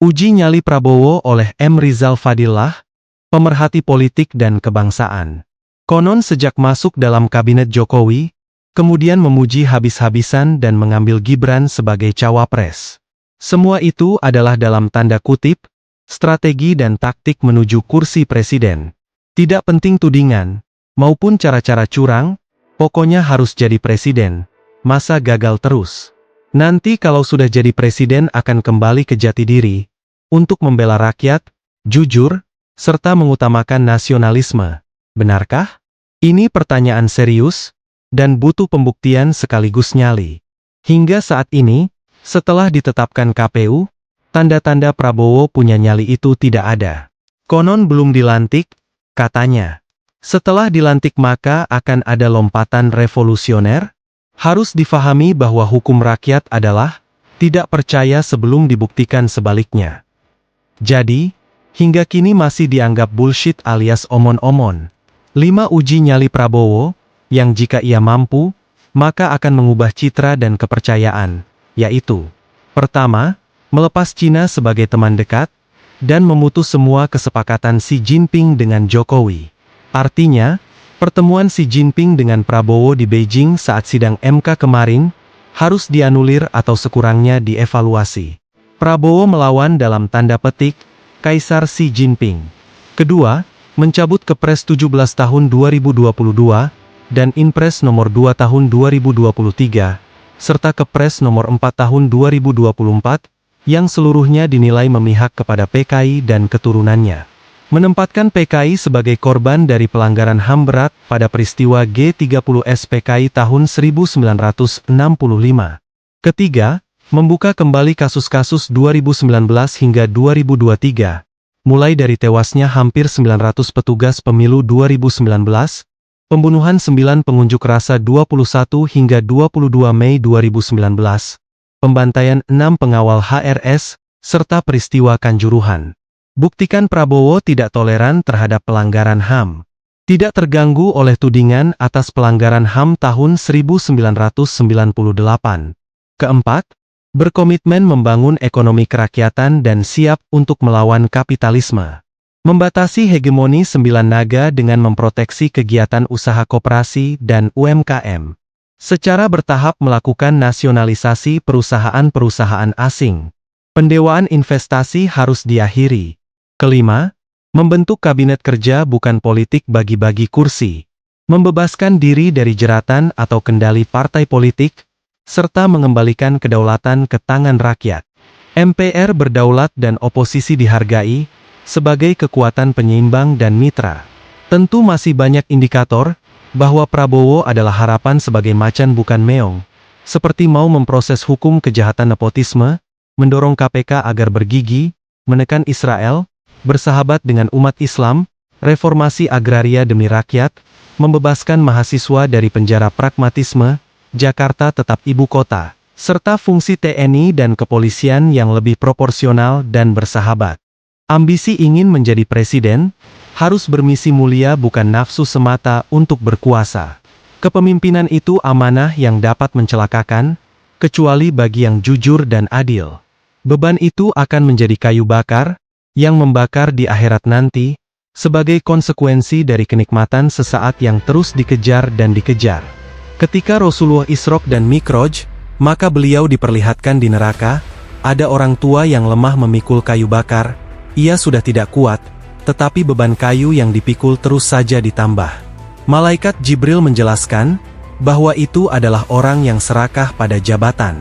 Uji nyali Prabowo oleh M. Rizal Fadillah, pemerhati politik dan kebangsaan. Konon sejak masuk dalam kabinet Jokowi, kemudian memuji habis-habisan dan mengambil Gibran sebagai cawapres. Semua itu adalah dalam tanda kutip, strategi dan taktik menuju kursi presiden. Tidak penting tudingan, maupun cara-cara curang, pokoknya harus jadi presiden. Masa gagal terus? Nanti kalau sudah jadi presiden akan kembali ke jati diri, untuk membela rakyat, jujur, serta mengutamakan nasionalisme. Benarkah? Ini pertanyaan serius, dan butuh pembuktian sekaligus nyali. Hingga saat ini, setelah ditetapkan KPU, tanda-tanda Prabowo punya nyali itu tidak ada. Konon belum dilantik, katanya. Setelah dilantik maka akan ada lompatan revolusioner? Harus difahami bahwa hukum rakyat adalah tidak percaya sebelum dibuktikan sebaliknya. Jadi, hingga kini masih dianggap bullshit alias omon-omon. 5 uji nyali Prabowo, yang jika ia mampu, maka akan mengubah citra dan kepercayaan, yaitu: pertama, melepas Cina sebagai teman dekat, dan memutus semua kesepakatan Xi Jinping dengan Jokowi. Artinya, pertemuan Xi Jinping dengan Prabowo di Beijing saat sidang MK kemarin, harus dianulir atau sekurangnya dievaluasi. Prabowo melawan dalam tanda petik, Kaisar Xi Jinping. Kedua, mencabut Kepres 17 tahun 2022, dan Inpres nomor 2 tahun 2023, serta Kepres nomor 4 tahun 2024, yang seluruhnya dinilai memihak kepada PKI dan keturunannya. Menempatkan PKI sebagai korban dari pelanggaran HAM berat pada peristiwa G30S PKI tahun 1965. Ketiga, membuka kembali kasus-kasus 2019 hingga 2023, mulai dari tewasnya hampir 900 petugas pemilu 2019, pembunuhan 9 pengunjuk rasa 21 hingga 22 Mei 2019, pembantaian 6 pengawal HRS, serta peristiwa Kanjuruhan. Buktikan Prabowo tidak toleran terhadap pelanggaran HAM. Tidak terganggu oleh tudingan atas pelanggaran HAM tahun 1998. Keempat, berkomitmen membangun ekonomi kerakyatan dan siap untuk melawan kapitalisme. Membatasi hegemoni 9 naga dengan memproteksi kegiatan usaha koperasi dan UMKM. Secara bertahap melakukan nasionalisasi perusahaan-perusahaan asing. Pendewaan investasi harus diakhiri. Kelima, membentuk kabinet kerja bukan politik bagi-bagi kursi. Membebaskan diri dari jeratan atau kendali partai politik, serta mengembalikan kedaulatan ke tangan rakyat. MPR berdaulat dan oposisi dihargai, sebagai kekuatan penyeimbang dan mitra. Tentu masih banyak indikator, bahwa Prabowo adalah harapan sebagai macan bukan meong, seperti mau memproses hukum kejahatan nepotisme, mendorong KPK agar bergigi, menekan Israel, bersahabat dengan umat Islam, reformasi agraria demi rakyat, membebaskan mahasiswa dari penjara pragmatisme, Jakarta tetap ibu kota, serta fungsi TNI dan kepolisian yang lebih proporsional dan bersahabat. Ambisi ingin menjadi presiden, harus bermisi mulia bukan nafsu semata untuk berkuasa. Kepemimpinan itu amanah yang dapat mencelakakan, kecuali bagi yang jujur dan adil. Beban itu akan menjadi kayu bakar, yang membakar di akhirat nanti, sebagai konsekuensi dari kenikmatan sesaat yang terus dikejar dan dikejar. Ketika Rasulullah Isra dan Mikraj, maka beliau diperlihatkan di neraka, ada orang tua yang lemah memikul kayu bakar, ia sudah tidak kuat, tetapi beban kayu yang dipikul terus saja ditambah. Malaikat Jibril menjelaskan, bahwa itu adalah orang yang serakah pada jabatan.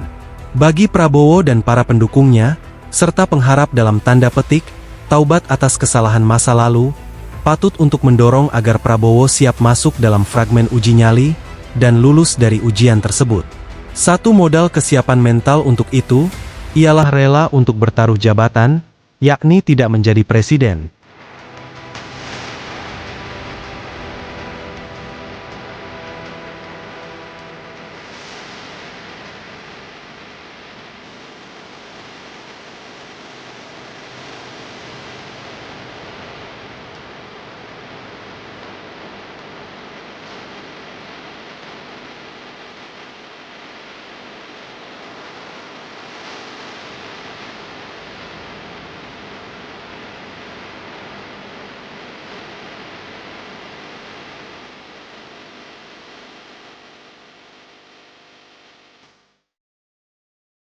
Bagi Prabowo dan para pendukungnya, serta pengharap dalam tanda petik, taubat atas kesalahan masa lalu, patut untuk mendorong agar Prabowo siap masuk dalam fragmen uji nyali, dan lulus dari ujian tersebut. Satu modal kesiapan mental untuk itu, ialah rela untuk bertaruh jabatan, yakni tidak menjadi presiden,